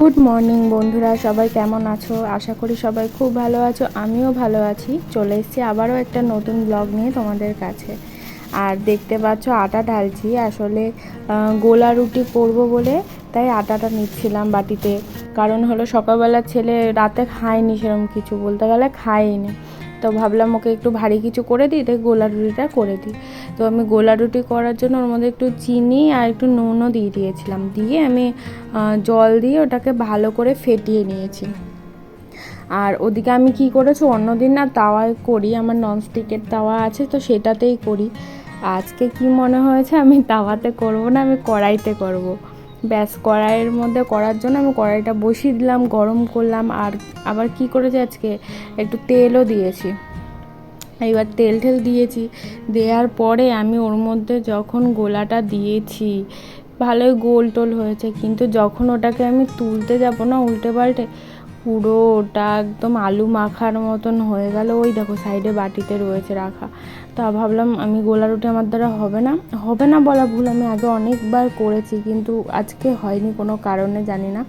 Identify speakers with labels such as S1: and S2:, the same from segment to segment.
S1: Good morning বন্ধুরা, সবাই কেমন আছো? আশা করি সবাই খুব ভালো আছো। আমিও ভালো আছি। চলে এসেছি আবারও একটা নতুন ব্লগ নিয়ে তোমাদের কাছে। আর দেখতে পাচ্ছ আটা ঢালছি। আসলে গোলা রুটি করব বলে তাই আটাটা নিচ্ছিলাম বাটিতে। কারণ হলো সকালবেলা ছেলে রাতে খায়নি, সেরকম কিছু বলতে গেলে খায়নি। তো ভাবলাম ওকে একটু ভারী কিছু করে দিই, তাই গোলা রুটিটা করে দিই। তো আমি গোলা রুটি করার জন্য ওর মধ্যে একটু চিনি আর একটু নুনও দিয়ে দিয়েছিলাম। দিয়ে আমি জল দিয়ে ওটাকে ভালো করে ফেটিয়ে নিয়েছি। আর ওদিকে আমি কি করেছি, অন্যদিন না তাওয়ায় করি, আমার ননস্টিকের তাওয়া আছে, তো সেটাতেই করি। আজকে কি মনে হয়েছে আমি তাওয়াতে করব না, আমি কড়াইতে করব। ব্যাস, কড়াইয়ের মধ্যে করার জন্য আমি কড়াইটা বসিয়ে দিলাম, গরম করলাম। আর আবার কি করেছি, আজকে একটু তেলও দিয়েছি। এবার তেল দিয়েছি, দেওয়ার পরে আমি ওর মধ্যে যখন গোলাটা দিয়েছি, ভালোই গোল টোল হয়েছে, কিন্তু যখন ওটাকে আমি তুলতে যাব না উল্টে পাল্টে, পুরো ওটা একদম আলু মাখার মতন হয়ে গেল। ওই দেখো সাইডে বাটিতে রয়েছে রাখা। তা ভাবলাম আমি গোলা রুটি আমার দ্বারা হবে না বলা ভুল, আমি আগে অনেকবার করেছি, কিন্তু আজকে হয়নি কোনো কারণে, জানি না।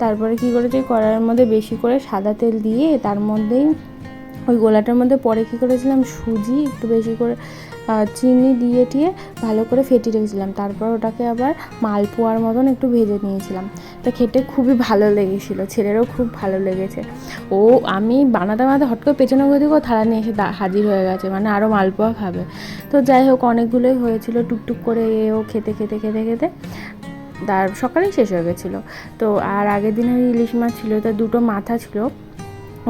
S1: তারপরে কি করেছি, কড়াইয়ের মধ্যে বেশি করে সাদা তেল দিয়ে তার মধ্যেই ওই গোলাটার মধ্যে পরে কী করেছিলাম, সুজি একটু বেশি করে চিনি দিয়ে ভালো করে ফেটিয়ে রেখেছিলাম। তারপর ওটাকে আবার মালপোয়ার মতন একটু ভেজে নিয়েছিলাম। তা খেতে খুবই ভালো লেগেছিলো, ছেলেরও খুব ভালো লেগেছে। ও আমি বানাতে হট করে পেছনে দিকেও থালা নিয়ে এসে হাজির হয়ে গেছে, মানে আরও মালপোয়া খাবে। তো যাই হোক, অনেকগুলোই হয়েছিল, টুকটুক করে ও খেতে তার সকালেই শেষ হয়ে গেছিলো। তো আর আগের দিনের ইলিশ মাছ ছিল, তার দুটো মাথা ছিল,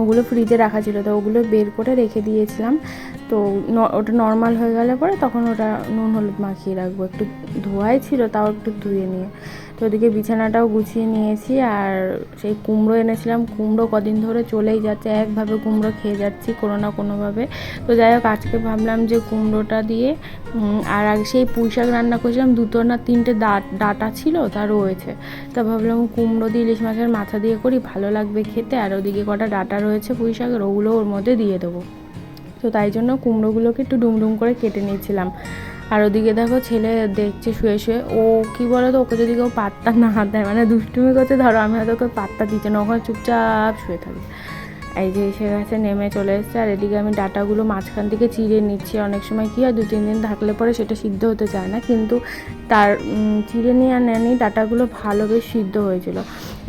S1: ওগুলো ফ্রিজে রাখা ছিল, তো ওগুলো বের করে রেখে দিয়েছিলাম। তো ওটা নর্মাল হয়ে গেলে পরে তখন ওটা নুন হলুদ মাখিয়ে রাখবো। একটু ধোয়াই ছিল, তাও একটু ধুয়ে নিয়ে। তো ওদিকে বিছানাটাও গুছিয়ে নিয়েছি। আর সেই কুমড়ো এনেছিলাম, কুমড়ো কদিন ধরে চলেই যাচ্ছে, একভাবে কুমড়ো খেয়ে যাচ্ছি কোনো না কোনোভাবে। তো যাই হোক, আজকে ভাবলাম যে কুমড়োটা দিয়ে আর আগে সেই পুঁই শাক রান্না করেছিলাম, দুটো না তিনটে ডাঁটা ছিল তা রয়েছে। তা ভাবলাম কুমড়ো দিয়ে ইলিশ মাছের মাথা দিয়ে করি, ভালো লাগবে খেতে। আর ওদিকে কটা ডাঁটা রয়েছে পুঁই শাকের, ওগুলো ওর মধ্যে দিয়ে দেবো। তো তাই জন্য কুমড়োগুলোকে একটু ডুমডুম করে কেটে নিয়েছিলাম। আর ওদিকে দেখো ছেলে দেখছে শুয়ে শুয়ে। ও কী বলো তো, ওকে যদি কেউ পাত্তা না দেয়, মানে দুষ্টুমি করছে ধরো, আমি হয়তো ওকে পাত্তা দিচ্ছে না, ওখানে চুপচাপ শুয়ে থাকি। এই যে এসে গেছে, নেমে চলে এসেছে। আর এদিকে আমি ডাঁটাগুলো মাঝখান থেকে চিড়ে নিচ্ছি। অনেক সময় কী হয়, 2-3 দিন থাকলে পরে সেটা সিদ্ধ হতে চায় না, কিন্তু তার চিড়ে নিয়ে আর নেয়নি, ডাঁটাগুলো ভালো বেশ সিদ্ধ হয়েছিল।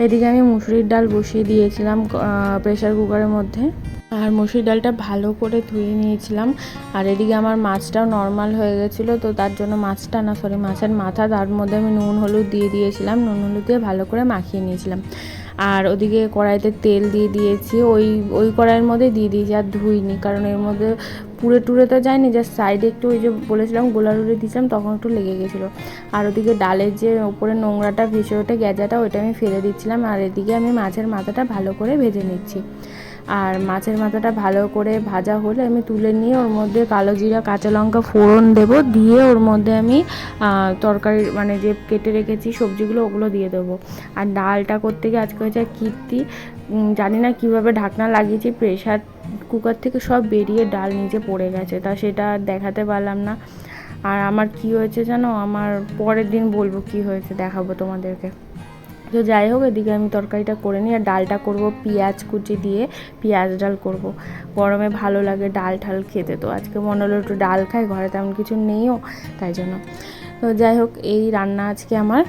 S1: এদিকে আমি মুসুরির ডাল বসিয়ে দিয়েছিলাম প্রেশার কুকারের মধ্যে। আর মসুর ডালটা ভালো করে ধুয়ে নিয়েছিলাম। আর এদিকে আমার মাছটাও নর্মাল হয়ে গেছিলো, তো তার জন্য মাছের মাথা, তার মধ্যে আমি নুন হলুদ দিয়ে দিয়েছিলাম, নুন হলুদ দিয়ে ভালো করে মাখিয়ে নিয়েছিলাম। আর ওদিকে কড়াইতে তেল দিয়ে দিয়েছি, ওই কড়াইয়ের মধ্যে দিয়ে দিয়েছি, আর ধুইনি, কারণ এর মধ্যে পুড়ে টুড়ে তো যায়নি, জাস্ট সাইডে একটু ওই যে বলেছিলাম গোলা রুটি দিয়েছিলাম, তখন একটু লেগে গেছিলো। আর ওদিকে ডালের যে ওপরে নোংরাটা ভেসে ওঠে, গেজাটা, ওইটা আমি ফেলে দিচ্ছিলাম। আর এদিকে আমি মাছের মাথাটা ভালো করে ভেজে নিচ্ছি। আর মাছের মাথাটা ভালো করে ভাজা হলে আমি তুলে নিয়ে ওর মধ্যে কালো জিরা কাঁচা লঙ্কা ফোড়ন দেবো, দিয়ে ওর মধ্যে আমি তরকারি মানে যে কেটে রেখেছি সবজিগুলো, ওগুলো দিয়ে দেবো। আর ডালটা করতে গিয়ে আজকে হয়েছে কীর্তি, জানি না কীভাবে ঢাকনা লাগিয়েছি, প্রেশার কুকার থেকে সব বেরিয়ে ডাল নিচে পড়ে গেছে, তা সেটা দেখাতে পারলাম না। আর আমার কি হয়েছে জানো, আমার পরের দিন বলবো কি হয়েছে, দেখাবো তোমাদেরকে। তো যাই হোক, এদিকে আমি তরকারিটা করে নিই। আর ডালটা করব পেঁয়াজ কুচি দিয়ে, পেঁয়াজ ডাল করব। গরমে ভালো লাগে ডাল ঠাল খেতে, তো আজকে মনে হলো একটু ডাল খাই, ঘরে তেমন কিছু নেইও, তাই জন্য। তো যাই হোক, এই রান্না আজকে আমার।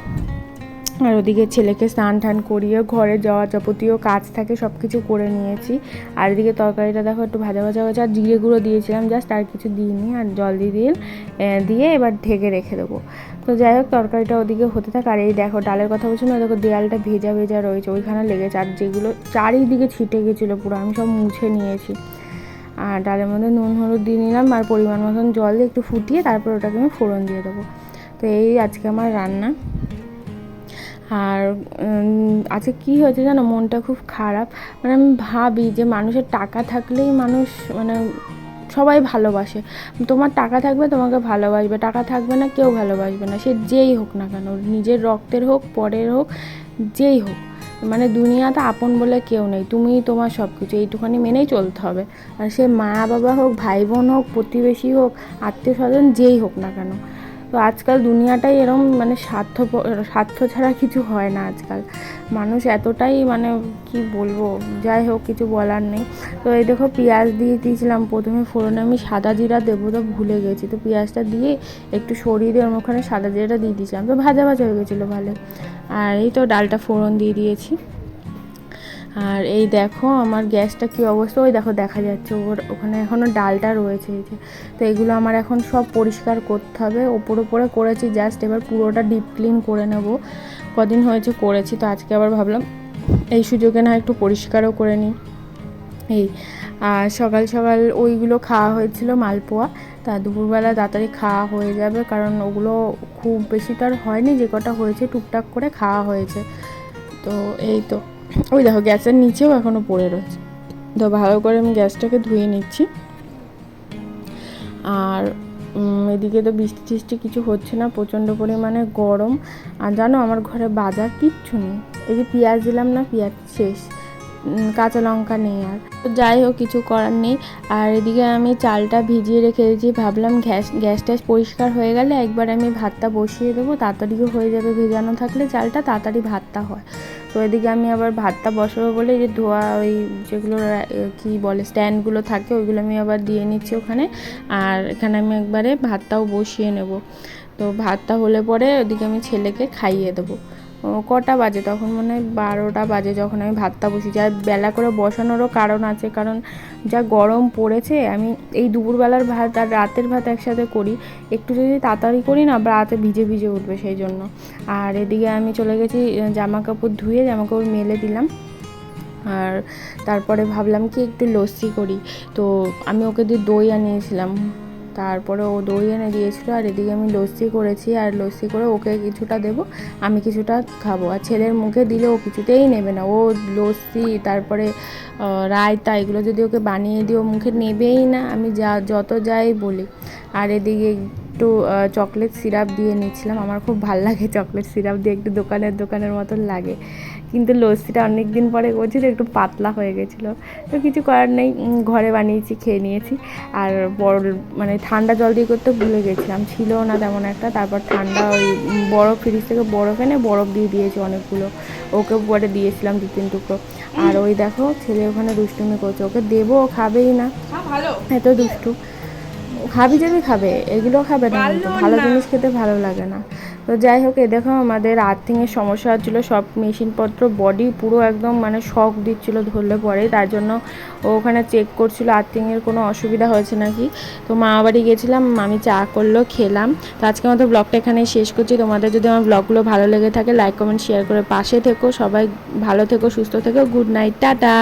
S1: আর ওদিকে ছেলেকে স্নান টান করিয়ে ঘরে যাওয়া যাবতীয় কাজ থাকে, সব কিছু করে নিয়েছি। আর এদিকে তরকারিটা দেখো একটু ভাজা হয়েছে, আর জিরে গুঁড়ো দিয়েছিলাম, জাস্ট আর কিছু দিইনি। আর জল দিয়ে এবার ঢেকে রেখে দেবো। তো যাই হোক, তরকারিটা ওদিকে হতে থাকে। আর এই দেখো ডালের কথা বলছি না, দেখো দেয়ালটা ভেজা ভেজা রয়েছে, ওইখানে লেগেছে। আর যেগুলো চারিদিকে ছিটে গেছিলো পুরো, আমি সব মুছে নিয়েছি। আর ডালের মধ্যে নুন হলুদ দিয়ে নিলাম, আর পরিমাণ মতন জল দিয়ে একটু ফুটিয়ে তারপর ওটাকে আমি ফোড়ন দিয়ে দেবো। তো এই আজকে আমার রান্না। আর আজকে কী হয়েছে জানো, মনটা খুব খারাপ। মানে আমি ভাবি যে মানুষের টাকা থাকলেই মানুষ, মানে সবাই ভালোবাসে। তোমার টাকা থাকবে তোমাকে ভালোবাসবে, টাকা থাকবে না কেউ ভালোবাসবে না, সে যেই হোক না কেন, নিজের রক্তের হোক পরের হোক, যেই হোক। মানে দুনিয়াতে আপন বলে কেউ নেই, তুমিই তোমার সব কিছু, এইটুখানি মেনেই চলতে হবে। আর সে মা বাবা হোক, ভাই বোন হোক, প্রতিবেশী হোক, আত্মীয় স্বজন যেই হোক না কেন। তো আজকাল দুনিয়াটাই এরম মানে স্বার্থ ছাড়া কিছু হয় না আজকাল। মানুষ এতটাই মানে কি বলবো, যাই হোক কিছু বলার নেই। তো এই দেখো পেঁয়াজ দিয়ে দিয়েছিলাম প্রথমে ফোড়নে, আমি সাদা জিরা দেবো তো ভুলে গেছি, তো পেঁয়াজটা দিয়ে একটু সরিয়ে দিয়ে ওখানে সাদা জিরাটা দিয়ে দিয়েছিলাম, তো ভাজা ভাজা হয়ে গেছিলো ভালো। আর এই তো ডালটা ফোড়ন দিয়ে দিয়েছি। আর এই দেখো আমার গ্যাসটা কী অবস্থা, ওই দেখো দেখা যাচ্ছে ওখানে এখনও ডালটা রয়েছে এই যে। তো এগুলো আমার এখন সব পরিষ্কার করতে হবে, ওপরে করেছি জাস্ট, এবার পুরোটা ডিপ ক্লিন করে নেব। কদিন হয়েছে করেছি, তো আজকে আবার ভাবলাম এই সুযোগে না একটু পরিষ্কারও করে নিই। এই আর সকাল সকাল ওইগুলো খাওয়া হয়েছিল মালপোয়া, তা দুপুরবেলা তাড়াতাড়ি খাওয়া হয়ে যাবে, কারণ ওগুলো খুব বেশি তো আর হয়নি, যে কটা হয়েছে টুকটাক করে খাওয়া হয়েছে। তো এই তো ওই দেখো গ্যাসের নিচেও এখনও পড়ে রয়েছে, তো ভালো করে আমি গ্যাসটাকে ধুয়ে নিচ্ছি। আর এদিকে তো বৃষ্টি টিষ্টি কিছু হচ্ছে না, প্রচণ্ড পরিমাণে গরম। আর জানো আমার ঘরে বাজার কিচ্ছু নেই, এই যে পেঁয়াজ দিলাম না, পেঁয়াজ শেষ, কাঁচা লঙ্কা নেই, আর তো যাই হোক কিছু করার নেই। আর এদিকে আমি চালটা ভিজিয়ে রেখে দিয়েছি, ভাবলাম গ্যাস ট্যাস পরিষ্কার হয়ে গেলে একবার আমি ভাতটা বসিয়ে দেবো, তাড়াতাড়িও হয়ে যাবে, ভেজানো থাকলে চালটা তাড়াতাড়ি ভাতটা হয়। তো এদিকে আমি আবার ভাতটা বসাবো বলে যে ধোয়া ওই যেগুলো কি বলে স্ট্যান্ডগুলো থাকে ওইগুলো আমি আবার দিয়ে নিচ্ছি ওখানে, আর এখানে আমি একবারে ভাতটাও বসিয়ে নেব। তো ভাতটা হলে পরে ওদিকে আমি ছেলেকে খাইয়ে দেবো। কটা বাজে তখন, মনে হয় 12টা বাজে যখন আমি ভাতটা বসি। যা বেলা করে বসানোরও কারণ আছে, কারণ যা গরম পড়েছে, আমি এই দুপুরবেলার ভাত আর রাতের ভাত একসাথে করি, একটু যদি তাড়াতাড়ি করি না রাতে ভিজে ভিজে উঠবে সেই জন্য। আর এদিকে আমি চলে গেছি জামা কাপড় ধুয়ে, জামা কাপড় মেলে দিলাম। আর তারপরে ভাবলাম কি একটু লস্যি করি, তো আমি ওকে দিয়ে দই আনিয়েছিলাম, তারপরে ও দই এনে দিয়েছিলো, আর এদিকে আমি লস্যি করেছি, আর লস্যি করে ওকে কিছুটা দেবো, আমি কিছুটা খাবো। আর ছেলের মুখে দিলে ও কিছুতেই নেবে না, ও লস্যি তারপরে রায়তা এগুলো যদি ওকে বানিয়ে দিই ও মুখে নেবেই না, আমি যত যাই বলি। আর এদিকে একটু চকলেট সিরাপ দিয়ে নিচ্ছিলাম, আমার খুব ভাল লাগে চকলেট সিরাপ দিয়ে, একটু দোকানের মতন লাগে, কিন্তু লস্যিটা অনেক দিন পরে করছি তো একটু পাতলা হয়ে গেছিলো, তো কিছু করার নেই, ঘরে বানিয়েছি খেয়ে নিয়েছি। আর মানে ঠান্ডা জল দিয়ে করতে ভুলে গেছিলাম, ছিলও না তেমন একটা, তারপর ঠান্ডা ওই বরফ ফ্রিজ থেকে বরফ এনে বরফ দিয়ে দিয়েছি অনেকগুলো, ওকে পরে দিয়েছিলাম 2-3 টুকরো। আর ওই দেখো ছেলে ওখানে দুষ্টুমি করছে, ওকে দেবো ও খাবেই না, এত দুষ্টু। খাবি যাবি খাবে, এগুলো খাবে না, কিন্তু ভালো জিনিস খেতে ভালো লাগে না। তো যাই হোক, এ দেখো আমাদের আর্থিংয়ের সমস্যা হচ্ছিলো, সব মেশিনপত্র বডি পুরো একদম মানে শক দিচ্ছিলো ধরলে পরে, তার জন্য ও ওখানে চেক করছিলো আর্থিংয়ের কোনো অসুবিধা হয়েছে নাকি। তো মামাবাড়ি গেছিলাম, আমি চা করলো খেলাম। তো আজকে আমাদের ব্লগটা এখানে শেষ করছি। তোমাদের যদি আমার ব্লগগুলো ভালো লেগে থাকে লাইক কমেন্ট শেয়ার করে পাশে থেকো, সবাই ভালো থেকো সুস্থ থেকো, গুড নাইট, টাটা।